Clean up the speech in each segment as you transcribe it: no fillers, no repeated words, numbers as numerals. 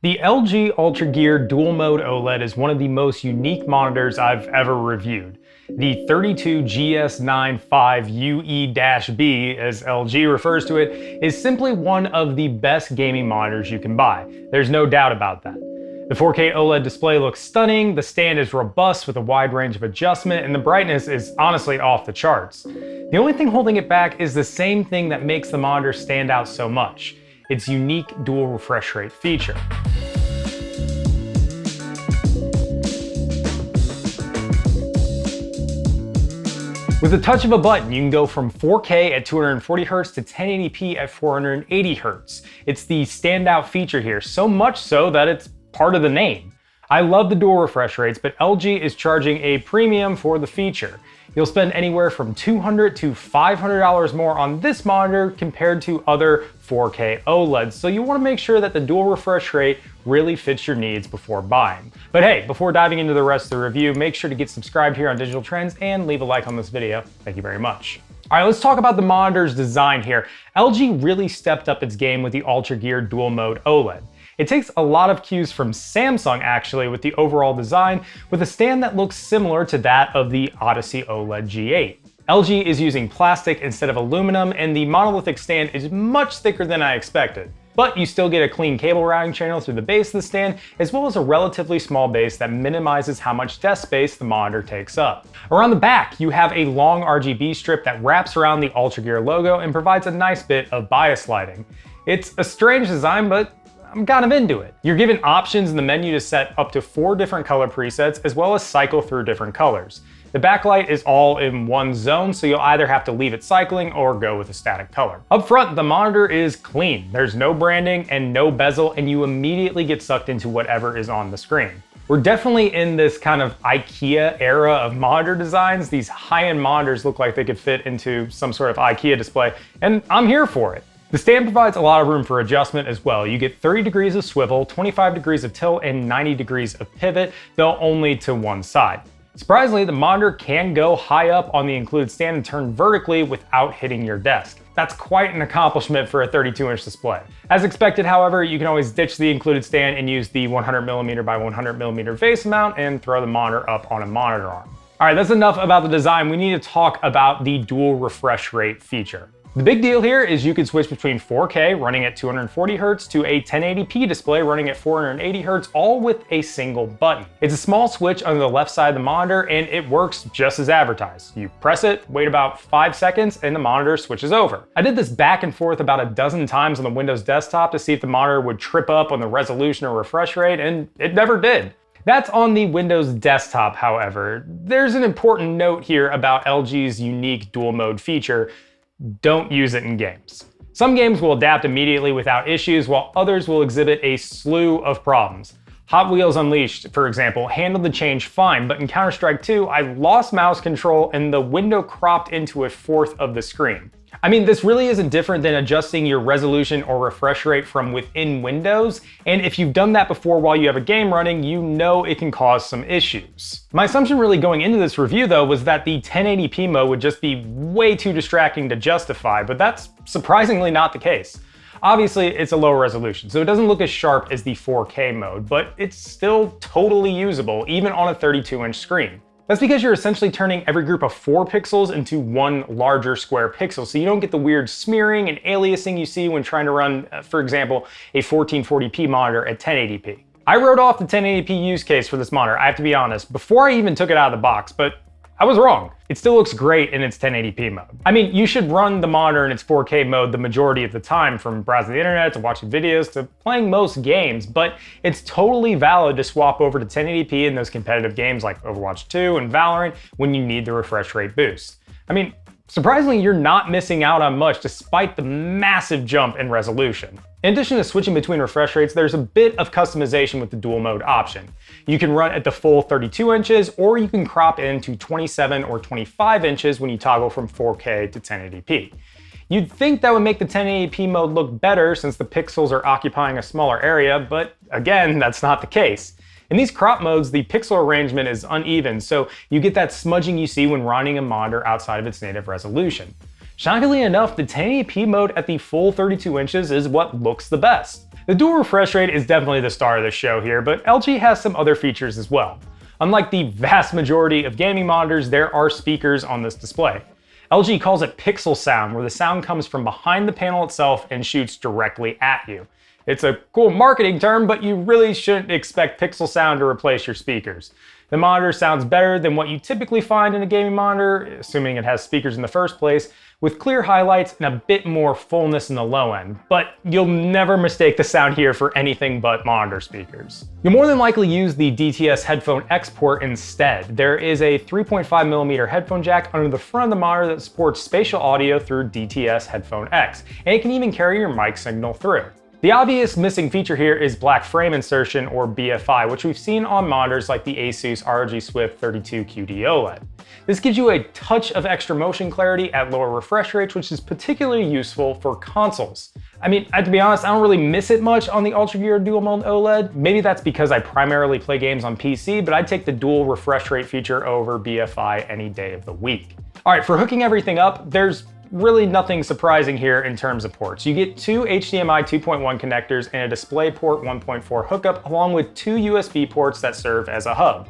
The LG UltraGear Dual Mode OLED is one of the most unique monitors I've ever reviewed. The 32GS95UE-B, as LG refers to it, is simply one of the best gaming monitors you can buy. There's no doubt about that. The 4K OLED display looks stunning, the stand is robust with a wide range of adjustment, and the brightness is honestly off the charts. The only thing holding it back is the same thing that makes the monitor stand out so much: its unique dual refresh rate feature. With the touch of a button, you can go from 4K at 240Hz to 1080p at 480Hz. It's the standout feature here, so much so that it's part of the name. I love the dual refresh rates, but LG is charging a premium for the feature. You'll spend anywhere from $200 to $500 more on this monitor compared to other 4K OLEDs, so you want to make sure that the dual refresh rate really fits your needs before buying. But hey, before diving into the rest of the review, make sure to get subscribed here on Digital Trends and leave a like on this video. Thank you very much. All right, let's talk about the monitor's design here. LG really stepped up its game with the UltraGear Dual Mode OLED. It takes a lot of cues from Samsung actually with the overall design, with a stand that looks similar to that of the Odyssey OLED G8. LG is using plastic instead of aluminum, and the monolithic stand is much thicker than I expected. But you still get a clean cable routing channel through the base of the stand, as well as a relatively small base that minimizes how much desk space the monitor takes up. Around the back, you have a long RGB strip that wraps around the UltraGear logo and provides a nice bit of bias lighting. It's a strange design, but I'm kind of into it. You're given options in the menu to set up to 4 different color presets, as well as cycle through different colors. The backlight is all in one zone, so you'll either have to leave it cycling or go with a static color. Up front, the monitor is clean. There's no branding and no bezel, and you immediately get sucked into whatever is on the screen. We're definitely in this kind of IKEA era of monitor designs. These high-end monitors look like they could fit into some sort of IKEA display, and I'm here for it. The stand provides a lot of room for adjustment as well. You get 30 degrees of swivel, 25 degrees of tilt, and 90 degrees of pivot, though only to one side. Surprisingly, the monitor can go high up on the included stand and turn vertically without hitting your desk. That's quite an accomplishment for a 32-inch display. As expected, however, you can always ditch the included stand and use the 100mm by 100mm face mount and throw the monitor up on a monitor arm. All right, that's enough about the design. We need to talk about the dual refresh rate feature. The big deal here is you can switch between 4K running at 240Hz to a 1080p display running at 480Hz, all with a single button. It's a small switch on the left side of the monitor, and it works just as advertised. You press it, wait about 5 seconds, and the monitor switches over. I did this back and forth about a dozen times on the Windows desktop to see if the monitor would trip up on the resolution or refresh rate, and it never did. That's on the Windows desktop, however. There's an important note here about LG's unique dual mode feature. Don't use it in games. Some games will adapt immediately without issues, while others will exhibit a slew of problems. Hot Wheels Unleashed, for example, handled the change fine, but in Counter-Strike 2, I lost mouse control and the window cropped into a fourth of the screen. I mean, this really isn't different than adjusting your resolution or refresh rate from within Windows, and if you've done that before while you have a game running, you know it can cause some issues. My assumption really going into this review though was that the 1080p mode would just be way too distracting to justify, but that's surprisingly not the case. Obviously, it's a lower resolution, so it doesn't look as sharp as the 4K mode, but it's still totally usable, even on a 32-inch screen. That's because you're essentially turning every group of 4 pixels into one larger square pixel, so you don't get the weird smearing and aliasing you see when trying to run, for example, a 1440p monitor at 1080p. I wrote off the 1080p use case for this monitor, I have to be honest, before I even took it out of the box, but I was wrong. It still looks great in its 1080p mode. I mean, you should run the monitor in its 4K mode the majority of the time, from browsing the internet to watching videos to playing most games, but it's totally valid to swap over to 1080p in those competitive games like Overwatch 2 and Valorant when you need the refresh rate boost. I mean, surprisingly, you're not missing out on much despite the massive jump in resolution. In addition to switching between refresh rates, there's a bit of customization with the dual mode option. You can run at the full 32 inches, or you can crop into 27 or 25 inches when you toggle from 4K to 1080p. You'd think that would make the 1080p mode look better since the pixels are occupying a smaller area, but again, that's not the case. In these crop modes, the pixel arrangement is uneven, so you get that smudging you see when running a monitor outside of its native resolution. Shockingly enough, the 1080p mode at the full 32 inches is what looks the best. The dual refresh rate is definitely the star of the show here, but LG has some other features as well. Unlike the vast majority of gaming monitors, there are speakers on this display. LG calls it pixel sound, where the sound comes from behind the panel itself and shoots directly at you. It's a cool marketing term, but you really shouldn't expect pixel sound to replace your speakers. The monitor sounds better than what you typically find in a gaming monitor, assuming it has speakers in the first place, with clear highlights and a bit more fullness in the low end, but you'll never mistake the sound here for anything but monitor speakers. You'll more than likely use the DTS headphone X port instead. There is a 3.5mm headphone jack under the front of the monitor that supports spatial audio through DTS headphone X, and it can even carry your mic signal through. The obvious missing feature here is black frame insertion, or BFI, which we've seen on monitors like the Asus ROG Swift 32QD OLED. This gives you a touch of extra motion clarity at lower refresh rates, which is particularly useful for consoles. I mean, to be honest, I don't really miss it much on the UltraGear Dual Mode OLED. Maybe that's because I primarily play games on PC, but I'd take the dual refresh rate feature over BFI any day of the week. All right, for hooking everything up, there's really nothing surprising here in terms of ports. You get two HDMI 2.1 connectors and a DisplayPort 1.4 hookup, along with two USB ports that serve as a hub.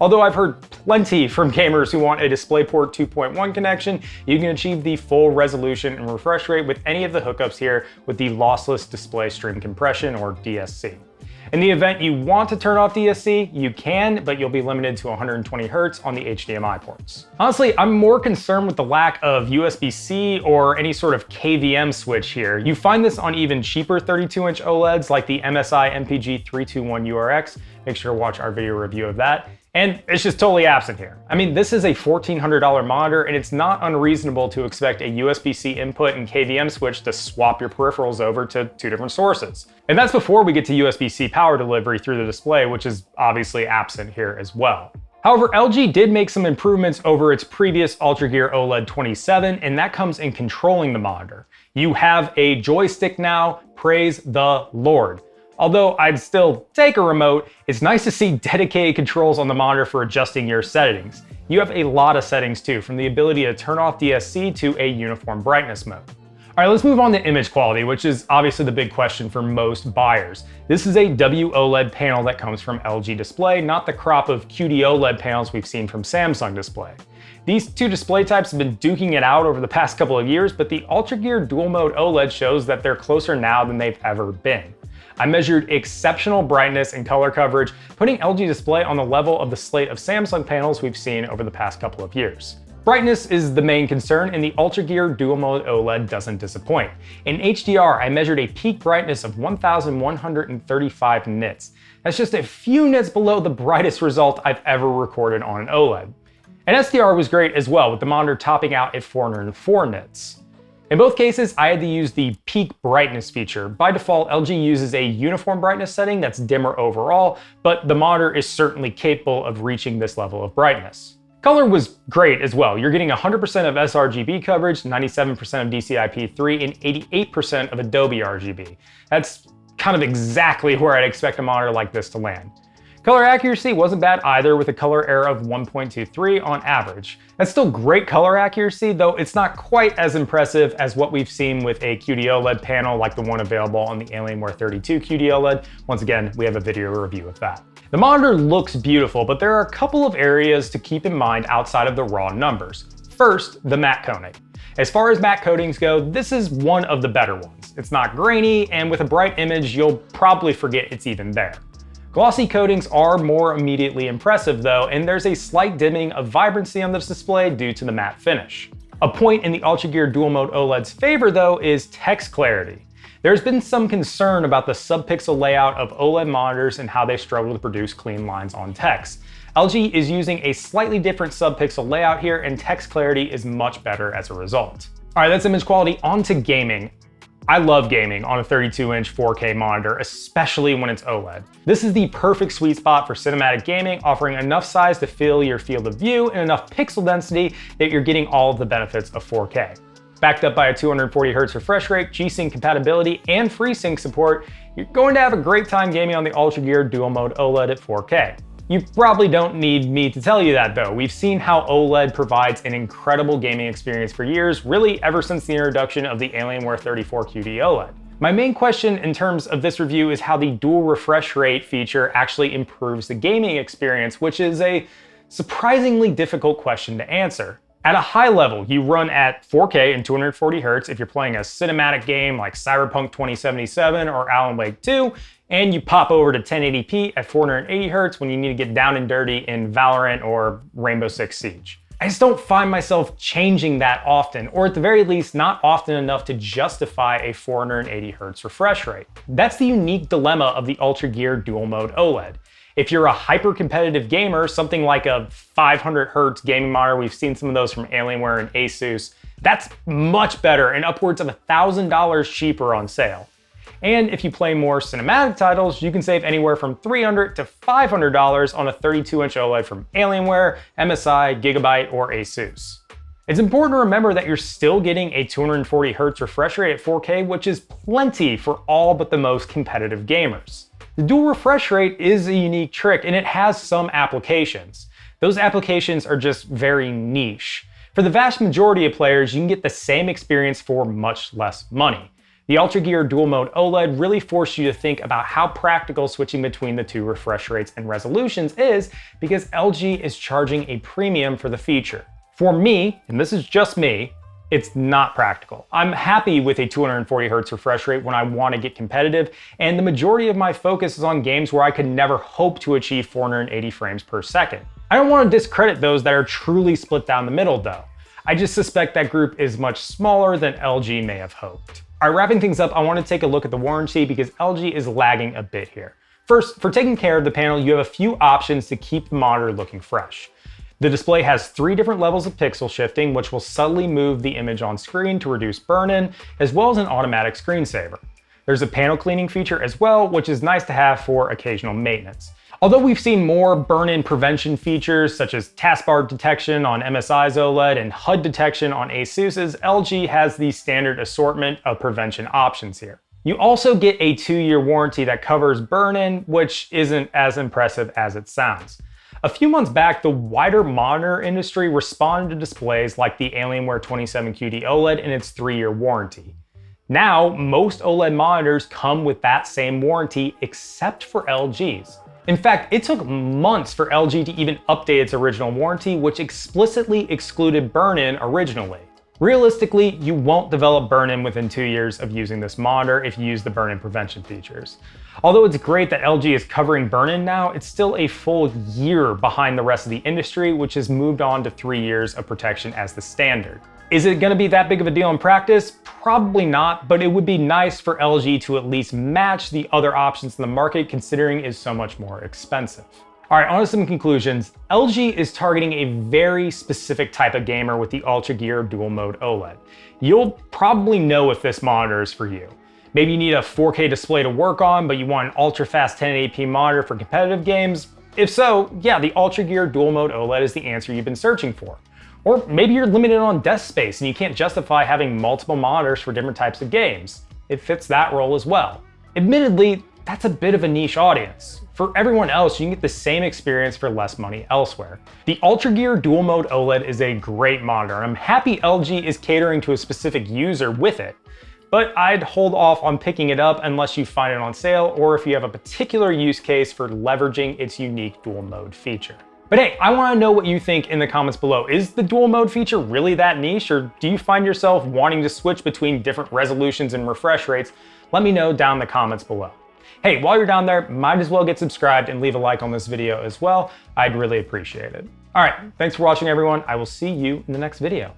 Although I've heard plenty from gamers who want a DisplayPort 2.1 connection, you can achieve the full resolution and refresh rate with any of the hookups here with the lossless display stream compression, or DSC. In the event you want to turn off DSC, you can, but you'll be limited to 120 Hz on the HDMI ports. Honestly, I'm more concerned with the lack of USB-C or any sort of KVM switch here. You find this on even cheaper 32-inch OLEDs like the MSI MPG 321URX. Make sure to watch our video review of that. And it's just totally absent here. I mean, this is a $1,400 monitor, and it's not unreasonable to expect a USB-C input and KVM switch to swap your peripherals over to two different sources. And that's before we get to USB-C power delivery through the display, which is obviously absent here as well. However, LG did make some improvements over its previous UltraGear OLED 27, and that comes in controlling the monitor. You have a joystick now, praise the Lord. Although I'd still take a remote, it's nice to see dedicated controls on the monitor for adjusting your settings. You have a lot of settings too, from the ability to turn off DSC to a uniform brightness mode. All right, let's move on to image quality, which is obviously the big question for most buyers. This is a WOLED panel that comes from LG Display, not the crop of QD-OLED panels we've seen from Samsung Display. These two display types have been duking it out over the past couple of years, but the UltraGear Dual Mode OLED shows that they're closer now than they've ever been. I measured exceptional brightness and color coverage, putting LG Display on the level of the slate of Samsung panels we've seen over the past couple of years. Brightness is the main concern, and the UltraGear Dual Mode OLED doesn't disappoint. In HDR, I measured a peak brightness of 1,135 nits. That's just a few nits below the brightest result I've ever recorded on an OLED. And SDR was great as well, with the monitor topping out at 404 nits. In both cases, I had to use the peak brightness feature. By default, LG uses a uniform brightness setting that's dimmer overall, but the monitor is certainly capable of reaching this level of brightness. Color was great as well. You're getting 100% of sRGB coverage, 97% of DCI-P3, and 88% of Adobe RGB. That's kind of exactly where I'd expect a monitor like this to land. Color accuracy wasn't bad either, with a color error of 1.23 on average. That's still great color accuracy, though it's not quite as impressive as what we've seen with a QD-OLED panel like the one available on the Alienware 32 QD-OLED. Once again, we have a video review of that. The monitor looks beautiful, but there are a couple of areas to keep in mind outside of the raw numbers. First, the matte coating. As far as matte coatings go, this is one of the better ones. It's not grainy, and with a bright image, you'll probably forget it's even there. Glossy coatings are more immediately impressive though, and there's a slight dimming of vibrancy on this display due to the matte finish. A point in the UltraGear Dual Mode OLED's favor though is text clarity. There's been some concern about the subpixel layout of OLED monitors and how they struggle to produce clean lines on text. LG is using a slightly different subpixel layout here, and text clarity is much better as a result. All right, that's image quality. On to gaming. I love gaming on a 32-inch 4K monitor, especially when it's OLED. This is the perfect sweet spot for cinematic gaming, offering enough size to fill your field of view and enough pixel density that you're getting all of the benefits of 4K. Backed up by a 240 Hz refresh rate, G-Sync compatibility, and FreeSync support, you're going to have a great time gaming on the UltraGear Dual Mode OLED at 4K. You probably don't need me to tell you that though. We've seen how OLED provides an incredible gaming experience for years, really ever since the introduction of the Alienware 34 QD OLED. My main question in terms of this review is how the dual refresh rate feature actually improves the gaming experience, which is a surprisingly difficult question to answer. At a high level, you run at 4K and 240 Hz if you're playing a cinematic game like Cyberpunk 2077 or Alan Wake 2, and you pop over to 1080p at 480 Hz when you need to get down and dirty in Valorant or Rainbow Six Siege. I just don't find myself changing that often, or at the very least not often enough to justify a 480 Hz refresh rate. That's the unique dilemma of the UltraGear Dual Mode OLED. If you're a hyper-competitive gamer, something like a 500 Hz gaming monitor, we've seen some of those from Alienware and Asus, that's much better and upwards of $1,000 cheaper on sale. And if you play more cinematic titles, you can save anywhere from $300 to $500 on a 32-inch OLED from Alienware, MSI, Gigabyte, or Asus. It's important to remember that you're still getting a 240 Hz refresh rate at 4K, which is plenty for all but the most competitive gamers. The dual refresh rate is a unique trick, and it has some applications. Those applications are just very niche. For the vast majority of players, you can get the same experience for much less money. The UltraGear Dual Mode OLED really forced you to think about how practical switching between the two refresh rates and resolutions is, because LG is charging a premium for the feature. For me, and this is just me, it's not practical. I'm happy with a 240 Hz refresh rate when I want to get competitive, and the majority of my focus is on games where I could never hope to achieve 480 frames per second. I don't want to discredit those that are truly split down the middle though. I just suspect that group is much smaller than LG may have hoped. All right, wrapping things up, I want to take a look at the warranty because LG is lagging a bit here. First, for taking care of the panel, you have a few options to keep the monitor looking fresh. The display has 3 different levels of pixel shifting, which will subtly move the image on screen to reduce burn-in, as well as an automatic screensaver. There's a panel cleaning feature as well, which is nice to have for occasional maintenance. Although we've seen more burn-in prevention features such as taskbar detection on MSI's OLED and HUD detection on Asus's, LG has the standard assortment of prevention options here. You also get a 2-year warranty that covers burn-in, which isn't as impressive as it sounds. A few months back, the wider monitor industry responded to displays like the Alienware 27QD OLED and its 3-year warranty. Now, most OLED monitors come with that same warranty except for LG's. In fact, it took months for LG to even update its original warranty, which explicitly excluded burn-in originally. Realistically, you won't develop burn-in within 2 years of using this monitor if you use the burn-in prevention features. Although it's great that LG is covering burn-in now, it's still a full year behind the rest of the industry, which has moved on to 3 years of protection as the standard. Is it going to be that big of a deal in practice? Probably not, but it would be nice for LG to at least match the other options in the market, considering it's so much more expensive. All right, on to some conclusions. LG is targeting a very specific type of gamer with the UltraGear Dual Mode OLED. You'll probably know if this monitor is for you. Maybe you need a 4K display to work on, but you want an ultra-fast 1080p monitor for competitive games. If so, yeah, the UltraGear Dual Mode OLED is the answer you've been searching for. Or maybe you're limited on desk space and you can't justify having multiple monitors for different types of games. It fits that role as well. Admittedly, that's a bit of a niche audience. For everyone else, you can get the same experience for less money elsewhere. The UltraGear Dual Mode OLED is a great monitor, and I'm happy LG is catering to a specific user with it. But I'd hold off on picking it up unless you find it on sale or if you have a particular use case for leveraging its unique dual mode feature. But hey, I want to know what you think in the comments below. Is the dual mode feature really that niche, or do you find yourself wanting to switch between different resolutions and refresh rates? Let me know down in the comments below. Hey, while you're down there, might as well get subscribed and leave a like on this video as well. I'd really appreciate it. All right, thanks for watching everyone. I will see you in the next video.